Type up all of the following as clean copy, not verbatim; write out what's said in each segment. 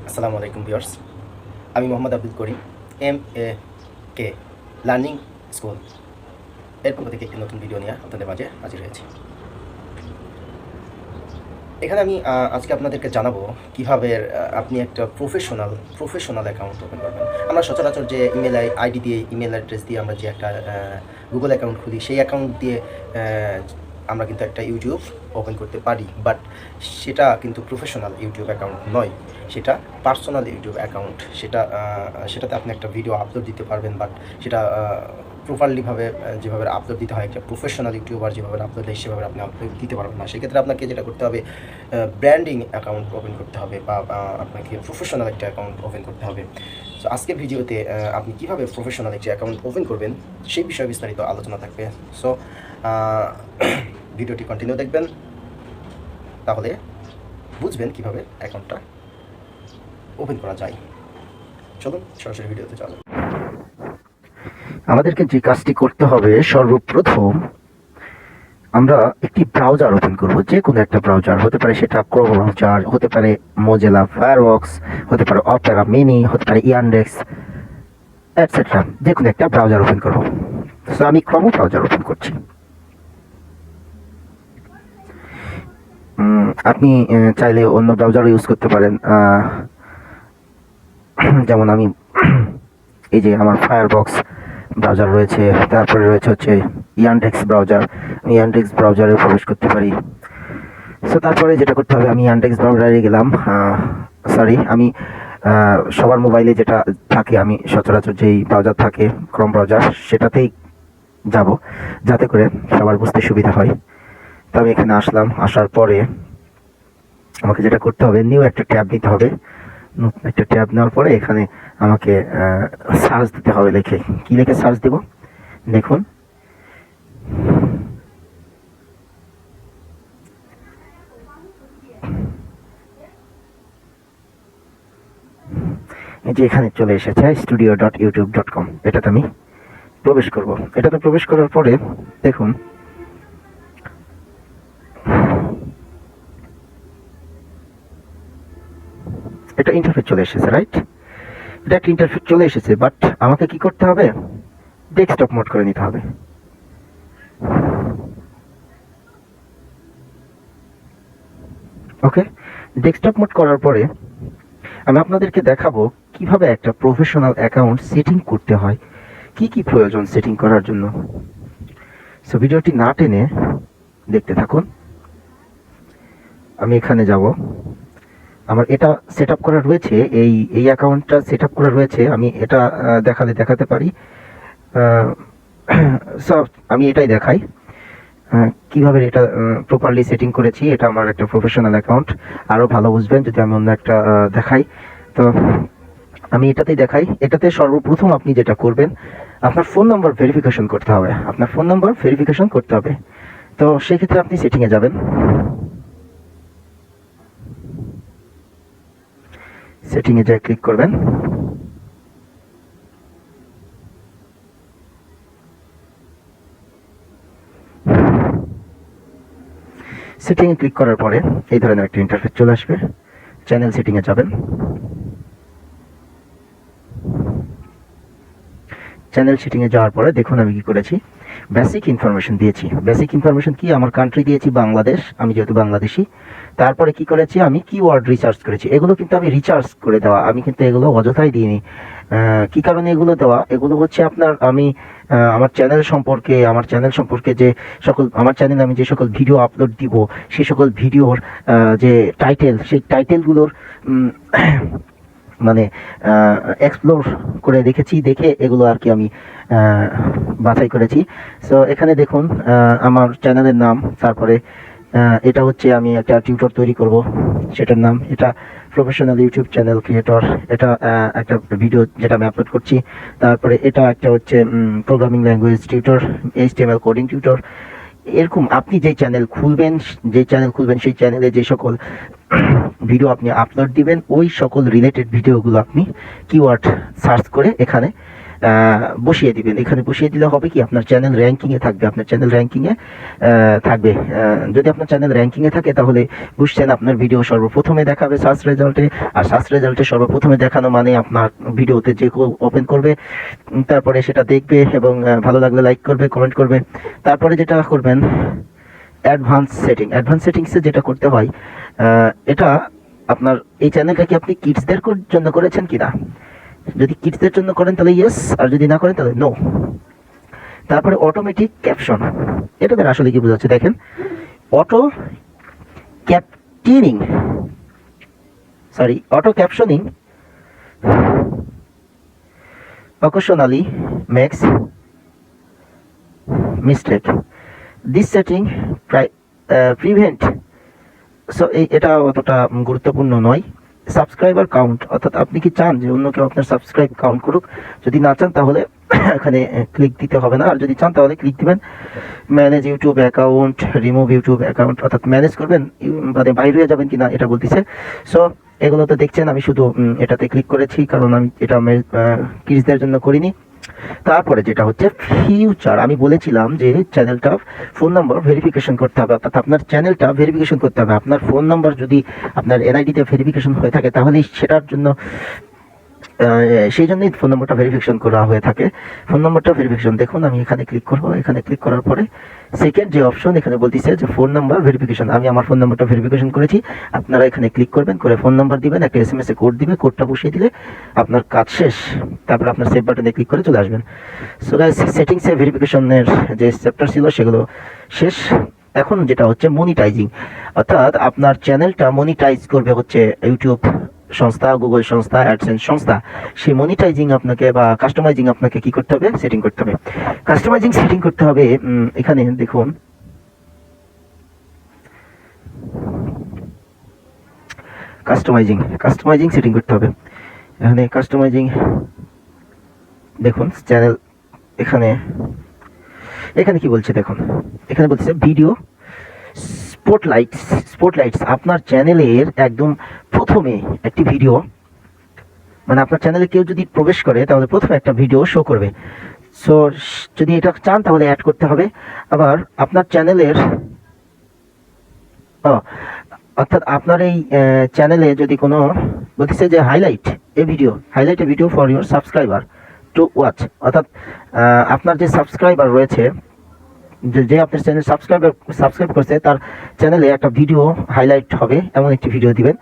আসসালামু আলাইকুম ভিউয়ার্স, আমি Mohammad Abdul Karim MAK learning school এর পক্ষ থেকে একটি নতুন ভিডিও নিয়ে আপনাদের মাঝে হাজির হয়েছি। এখানে আমি আজকে আপনাদেরকে জানাবো কিভাবে আপনি একটা প্রফেশনাল অ্যাকাউন্ট ওপেন করবেন। আমরা সচরাচর যে ইমেল আইডি দিয়ে, ইমেল অ্যাড্রেস দিয়ে আমরা যে একটা গুগল অ্যাকাউন্ট খুলি, সেই অ্যাকাউন্ট দিয়ে আমরা কিন্তু একটা ইউটিউব ওপেন করতে পারি, বাট সেটা কিন্তু প্রফেশনাল ইউটিউব অ্যাকাউন্ট নয়, সেটা পার্সোনাল ইউটিউব অ্যাকাউন্ট। সেটাতে আপনি একটা ভিডিও আপলোড দিতে পারবেন, বাট সেটা প্রপারলিভাবে যেভাবে আপলোড দিতে হয় একটা প্রফেশনাল ইউটিউবার যেভাবে আপলোড দেয় সেভাবে আপনি আপলোড দিতে পারবেন না। সেক্ষেত্রে আপনাকে যেটা করতে হবে, ব্র্যান্ডিং অ্যাকাউন্ট ওপেন করতে হবে, বা আপনাকে প্রফেশনাল একটা অ্যাকাউন্ট ওপেন করতে হবে। সো আজকের ভিডিওতে আপনি কীভাবে প্রফেশনাল একটা অ্যাকাউন্ট ওপেন করবেন সেই বিষয়ে বিস্তারিত আলোচনা থাকবে। সো ভিডিওটি কন্টিনিউ দেখবেন, তাহলে বুঝবেন কীভাবে অ্যাকাউন্টটা ওপেন করা যায়। চলুন সরাসরি ভিডিওতে চলুন। আমাদেরকে যে কাজটি করতে হবে, সর্বপ্রথম আমরা একটি ব্রাউজার ওপেন করব, যে কোনো একটা ব্রাউজার হতে পারে, সেটা ক্রোম ব্রাউজার হতে পারে, মোজিলা ফায়ারফক্স হতে পারে, অপেরা মিনি হতে পারে, ইয়ান্ডেক্স এটসেট্রা, যে কোনো একটা ব্রাউজার ওপেন করব। সো আমি ক্রোম ব্রাউজার ওপেন করছি। আপনি চাইলে অন্য ব্রাউজারও ইউজ করতে পারেন, যেমন আমি এই যে আমার ফায়ারফক্স ব্রাউজার রয়েছে, তারপরে রয়েছে হচ্ছে ইয়ান্ডেক্স ব্রাউজার। আমি ইয়ান্ডেক্স ব্রাউজারে প্রবেশ করতে পারি। সো তারপরে যেটা করতে হবে, আমি ইয়ান্ডেক্স ব্রাউজারে গেলাম। আমি সবার মোবাইলে যেটা থাকে, আমি সচরাচর যেই ব্রাউজার থাকে ক্রোম ব্রাউজার, সেটাতেই যাব যাতে করে সবার বুঝতে সুবিধা হয়। তো আমি এখানে আসলাম। আসার পরে আমাকে যেটা করতে হবে, নিউ একটা ট্যাব নিতে হবে। একটা ট্যাব নেওয়ার পরে এখানে আমাকে সার্চ দিতে হবে। কি লিখে সার্চ দেব দেখুন। এই যে এখানে চলে এসেছে studio.youtube.com, এটাতে আমি প্রবেশ করব। এটাতে প্রবেশ করার পরে দেখুন এটা ইন্টারফেস চলে এসেছে, রাইট? এটা একটা ইন্টারফেস চলে এসেছে, বাট আমাকে কি করতে হবে, ডেস্কটপ মোড করে নিতে হবে। ওকে, ডেস্কটপ মোড করার পরে আমি আপনাদেরকে দেখাবো কিভাবে একটা প্রফেশনাল অ্যাকাউন্ট সেটিং করতে হয়, কি কি প্রয়োজন সেটিং করার জন্য। সো ভিডিওটি না টেনে দেখতে থাকুন। আমি এখানে যাব, আমার এটা সেট আপ করা রয়েছে, এই অ্যাকাউন্টটা সেট আপ করা রয়েছে। আমি এটা দেখাতে পারি। সব আমি এটাই দেখাই কিভাবে এটা প্রপারলি সেটিং করেছি। এটা আমার একটা প্রফেশনাল অ্যাকাউন্ট, আরও ভালো বুঝবেন যদি আমি অন্য একটা দেখাই। তো আমি এটাতেই দেখাই। এটাতে সর্বপ্রথম আপনি যেটা করবেন, আপনার ফোন নাম্বার ভেরিফিকেশন করতে হবে। তো সেক্ষেত্রে আপনি সেটিংয়ে যাবেন। সেটিংয়ে যা ক্লিক করবেন, সেটিংয়ে ক্লিক করার পরে এই ধরনের একটা ইন্টারফেস চলে আসবে। চ্যানেল সেটিংয়ে যাবেন। চ্যানেল সেটিংয়ে যাওয়ার পরে দেখুন আমি কি করেছি, বেসিক ইনফরমেশন দিয়েছি। বেসিক ইনফরমেশন কি, আমার কান্ট্রি দিয়েছি বাংলাদেশ, আমি যেহেতু বাংলাদেশি। তারপরে কি করেছি, আমি কিওয়ার্ড রিসার্চ করেছি। এগুলো কিন্তু আমি রিসার্চ করে দেওয়া, আমি কিন্তু এগুলো অযথাই দিইনি। কি কারণে এগুলো দেওয়া, এগুলো হচ্ছে আমি আমার চ্যানেল সম্পর্কে যে সকল আমার চ্যানেলে আমি যে সকল ভিডিও আপলোড দিব, সেই সকল ভিডিওর যে টাইটেল, সেই টাইটেলগুলোর মানে এক্সপ্লোর করে দেখে এগুলো আর কি আমি বাছাই করেছি। সো এখানে দেখুন আমার চ্যানেলের নাম, তারপরে এটা হচ্ছে আমি একটা টিউটর তৈরি করব, সেটার নাম, এটা প্রফেশনাল ইউটিউব চ্যানেল ক্রিয়েটর, এটা একটা ভিডিও যেটা আমি আপলোড করছি। তারপরে এটা একটা হচ্ছে programming language tutor, HTML coding tutor. এরকম আপনি যে চ্যানেল খুলবেন সেই চ্যানেলে যে সকল ভিডিও আপনি আপলোড দিবেন, ওই সকল রিলেটেড ভিডিওগুলো আপনি কিওয়ার্ড সার্চ করে এখানে বসিয়ে দিবেন। এখানে বসিয়ে দিলে হবে কি, আপনার চ্যানেল র্যাঙ্কিংয়ে থাকবে, আপনার চ্যানেল র্যাঙ্কিংয়ে থাকবে। যদি আপনার চ্যানেল র্যাঙ্কিংয়ে থাকে তাহলে বুঝছেন আপনার ভিডিও সর্বপ্রথমে দেখাবে সার্চ রেজাল্টে, আর সার্চ রেজাল্টে সর্বপ্রথমে দেখানো মানে আপনার ভিডিওতে যে কেউ ওপেন করবে, তারপরে সেটা দেখবে এবং ভালো লাগলে লাইক করবে, কমেন্ট করবে। তারপরে যেটা করবেন অ্যাডভান্স সেটিংসে যেটা করতে হয়, এটা আপনার এই চ্যানেলটা কি আপনি কিডসদের জন্য করেছেন কিনা। যদি কিডসদের জন্য করেন তাহলে ইয়েস, আর যদি না করেন তাহলে নো। তারপরে অটোমেটিক ক্যাপশন, এটা দ্বারা আসলে কি বোঝাচ্ছে দেখেন, auto captioning occasionally makes mistake. This setting prevent, so এটা অতটা গুরুত্বপূর্ণ নয়। সাবস্ক্রাইবার কাউন্ট, অর্থাৎ আপনি কি চান যে অন্য কেউ আপনার সাবস্ক্রাইব কাউন্ট করুক? যদি না চান তাহলে এখানে ক্লিক দিতে হবে না, আর যদি চান তাহলে ক্লিক দিবেন manage YouTube account, remove YouTube account, অর্থাৎ ম্যানেজ করবেন মানে বাইরে হয়ে যাবেন কিনা এটা বলতেছে। সো এগুলো তো দেখছেন আমি শুধু এটাতে ক্লিক করেছি, কারণ আমি এটা কিডসদের জন্য করিনি। তারপরে যেটা হচ্ছে ফিউচার, আমি বলেছিলাম যে চ্যানেলটা ফোন নাম্বার ভেরিফিকেশন করতে হবে, অর্থাৎ আপনার চ্যানেলটা ভেরিফিকেশন করতে হবে। আপনার ফোন নাম্বার যদি আপনার এনআইডিতে ভেরিফিকেশন হয়ে থাকে তাহলে সেটার জন্য সেই জন্যই ফোন নাম্বারটা ভেরিফিকেশন করা হয়ে থাকে। ফোন নাম্বারটা ভেরিফিকেশন, দেখুন আমি এখানে ক্লিক করবো, এখানে ক্লিক করার পরে সেকেন্ড যে অপশন এখানে বলতেছে যে ফোন নাম্বার ভেরিফিকেশন, আমি আমার ফোন নাম্বারটা ভেরিফিকেশন করেছি। আপনারা এখানে ক্লিক করবেন, করে ফোন নাম্বার দিবেন, একটা SMS এ কোড দিবে, কোডটা বসিয়ে দিলে আপনার কাজ শেষ। তারপর আপনার সেভ বাটনে ক্লিক করে চলে আসবেন। সো গাইস, সেটিংসে ভেরিফিকেশনের যে চ্যাপ্টার ছিল সেগুলো শেষ। এখন যেটা হচ্ছে মনিটাইজিং, অর্থাৎ আপনার চ্যানেলটা মনিটাইজ করবে হচ্ছে ইউটিউব সংস্থা, গুগল সংস্থা, অ্যাডসেন্স সংস্থা। সেই মনিটাইজিং আপনাকে বা কাস্টমাইজিং আপনাকে কি করতে হবে, সেটিং করতে হবে। কাস্টমাইজিং সেটিং করতে হবে, এখানে দেখুন কাস্টমাইজিং সেটিং করতে হবে। এখানে কাস্টমাইজিং দেখুন চ্যানেল, এখানে কি বলছে দেখুন, এখানে বলছে ভিডিও স্পটলাইটস আপনার চ্যানেলের একদম প্রথমে একটি ভিডিও, মানে আপনার চ্যানেলে কেউ যদি প্রবেশ করে তাহলে প্রথমে একটা ভিডিও শো করবে। সো যদি এটা চান তাহলে অ্যাড করতে হবে। আবার আপনার চ্যানেলের অর্থাৎ আপনার এই চ্যানেলে যদি কোনো বলতেছে যে highlight A video for your subscriber to watch, অর্থাৎ আপনার যে সাবস্ক্রাইবার রয়েছে, যে আপনার চ্যানেল সাবস্ক্রাইব করছে তার চ্যানেলে একটা ভিডিও হাইলাইট হবে এমন একটি ভিডিও দিবেন।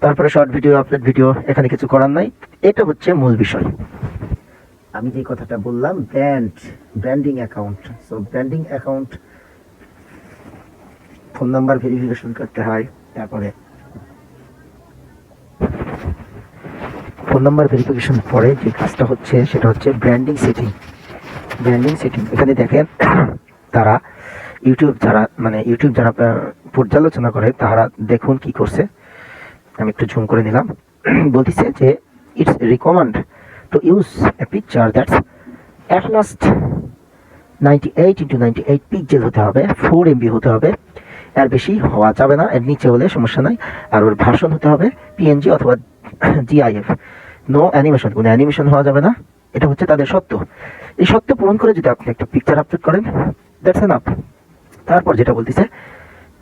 তারপরে শর্ট ভিডিও, আপলোড ভিডিও, এখানে কিছু করার নাই। এটা হচ্ছে মূল বিষয়। আমি যে কথাটা বললাম branding account, so branding account phone number verification করতে হয়। তারপরে ফোন নাম্বার ভেরিফিকেশন পরে যে কাজটা হচ্ছে সেটা হচ্ছে ব্র্যান্ডিং সেটিং। এখানে দেখেন তারা ইউটিউব যারা পর্যালোচনা করে তারা দেখুন কি করছে। আমি একটু জুম করে নিলাম। বলতেছে যে it's recommend to use a picture that's at last 98x98 pixel হতে হবে, 4 MB হতে হবে, এর বেশি হওয়া যাবে না, এর নিচে হলে সমস্যা নাই। আর ওর ভার্সন হতে হবে PNG অথবা GIF, নো অ্যানিমেশন, কোনো অ্যানিমেশন হওয়া যাবে না। এটা হচ্ছে তাদের সত্য। এই সত্য পূরণ করে যদি আপনি একটা পিকচার আপলোড করেন, দ্যাটস এনাফ। তারপর যেটা বলতেছে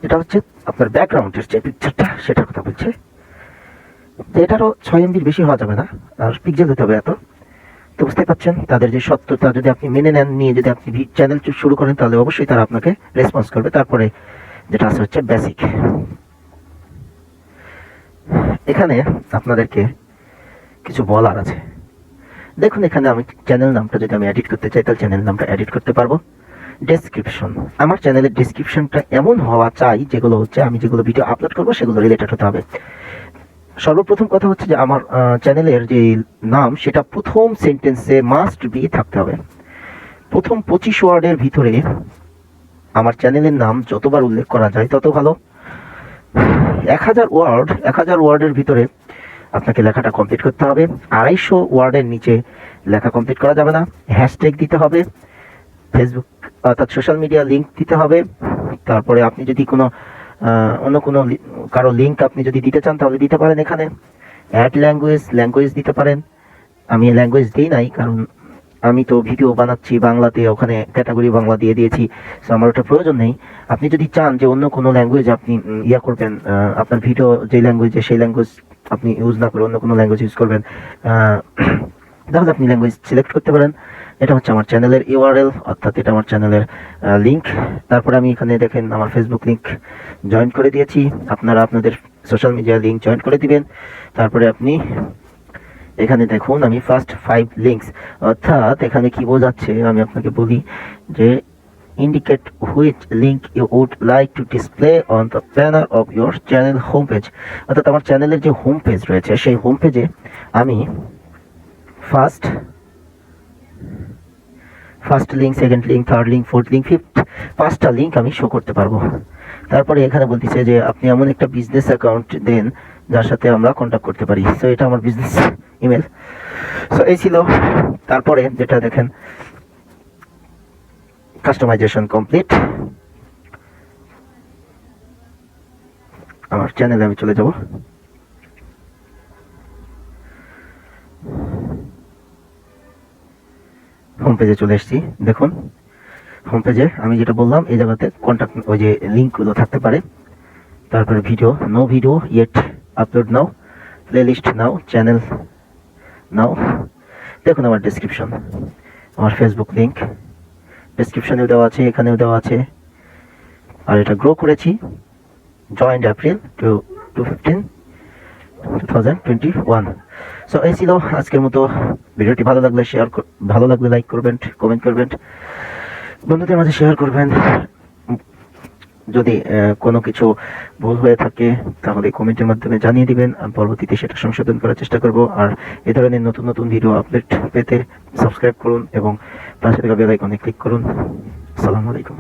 এটা হচ্ছে আপনার ব্যাকগ্রাউন্ডের যে পিকচারটা সেটার কথা বলছে, যে এটারও 6 MB বেশি হওয়া যাবে না, আর পিক্সেল হতে হবে এত। তো বুঝতে পারছেন তাদের যে সত্যতা যদি আপনি মেনে নেন, নিয়ে যদি আপনি চ্যানেল শুরু করেন তাহলে অবশ্যই তারা আপনাকে রেসপন্স করবে। তারপরে যেটা আছে হচ্ছে বেসিক। এখানে আপনাদেরকে কিছু বলার আছে। দেখুন এখানে আমি চ্যানেল নামটা যদি আমি এডিট করতে চাই তাহলে চ্যানেল নামটা এডিট করতে পারবো। ডেসক্রিপশন, আমার চ্যানেলের ডেসক্রিপশনটা এমন হওয়া চাই যেগুলো হচ্ছে আমি যেগুলো ভিডিও আপলোড করবো সেগুলো রিলেটেড হতে হবে। সর্বপ্রথম কথা হচ্ছে যে আমার চ্যানেলের যে নাম সেটা প্রথম সেন্টেন্সে মাস্ট বি থাকতে হবে। প্রথম 25 ওয়ার্ডের ভিতরে আমার চ্যানেলের নাম যতবার উল্লেখ করা যায় তত ভালো। 1000 ওয়ার্ডের ভিতরে আপনাকে লেখাটা কমপ্লিট করতে হবে। 250 ওয়ার্ডের নিচে লেখা কমপ্লিট করা যাবে না। হ্যাশট্যাগ দিতে হবে, ফেসবুক অর্থাৎ সোশ্যাল মিডিয়া লিঙ্ক দিতে হবে। তারপরে আপনি যদি কোনো অন্য কোনো কারো লিঙ্ক আপনি যদি দিতে চান তাহলে দিতে পারেন। এখানে অ্যাড ল্যাঙ্গুয়েজ দিতে পারেন। আমি ল্যাঙ্গুয়েজ দিই নাই, কারণ আমি তো ভিডিও বানাচ্ছি বাংলাতে, ওখানে ক্যাটাগরি বাংলা দিয়ে দিয়েছি। সো আমার ওটা প্রয়োজন নেই। আপনি যদি চান যে অন্য কোনো ল্যাঙ্গুয়েজ আপনি ইয়া করবেন, আপনার ভিডিও যে ল্যাঙ্গুয়েজে, সেই ল্যাঙ্গুয়েজ আপনি ইউজ না করে অন্য কোনো ল্যাঙ্গুয়েজ ইউজ করবেন, তাহলে আপনি ল্যাঙ্গুয়েজ সিলেক্ট করতে পারেন। এটা হচ্ছে আমার চ্যানেলের ইউআরএল, অর্থাৎ এটা আমার চ্যানেলের লিঙ্ক। তারপরে আমি এখানে দেখেন আমার ফেসবুক লিঙ্ক জয়েন করে দিয়েছি। আপনারা আপনাদের সোশ্যাল মিডিয়া লিঙ্ক জয়েন করে দিবেন। তারপরে আপনি এখানে দেখুন আমি ফার্স্ট 5 লিঙ্কস, অর্থাৎ এখানে কি বোঝাচ্ছে আমি আপনাকে বলি যে indicate which link you would like to display on the banner of your channel homepage। অর্থাৎ আমার চ্যানেলের যে হোম পেজ রয়েছে, সেই হোম পেজে আমি first link, second link, third link, fourth link, fifth, 5টা লিঙ্ক আমি শো করতে পারবো। তারপরে এখানে বলতেছে যে আপনি এমন একটা বিজনেস অ্যাকাউন্ট দেন যার সাথে আমরা কন্ট্যাক্ট করতে পারি। সো এটা আমার বিজনেস ইমেল। সো এই ছিল। তারপরে যেটা দেখেন কাস্টমাইজেশন কমপ্লিট। আমার চ্যানেলে আমি চলে যাব। হোম পেজে চলে এসেছি। দেখুন হোম পেজে আমি যেটা বললাম, এই জায়গাতে কন্ট্যাক্ট, ওই যে লিঙ্কগুলো থাকতে পারে। তারপরে video, no video yet, upload now, playlist now, channel now. দেখুন আমার ডেসক্রিপশন, আমার ফেসবুক লিঙ্ক ডেসক্রিপশনেও দেওয়া আছে, এখানেও দেওয়া আছে। আর এটা গ্রো করেছি জয়েন্ট এপ্রিল 2021। সো এই ছিল আজকের মতো। ভিডিওটি ভালো লাগলে লাইক করবেন, কমেন্ট করবেন, বন্ধুদের মাঝে শেয়ার করবেন। যদি কোনো কিছু ভুল হয়ে থাকে তাহলে কমেন্টের মাধ্যমে জানিয়ে দিবেন, আমি পরবর্তীতে সেটা সংশোধন করার চেষ্টা করব। আর এই ধরনের নতুন নতুন ভিডিও আপডেট পেতে সাবস্ক্রাইব করুন এবং পাশে থাকা বেল আইকনে ক্লিক করুন। আসসালামু আলাইকুম।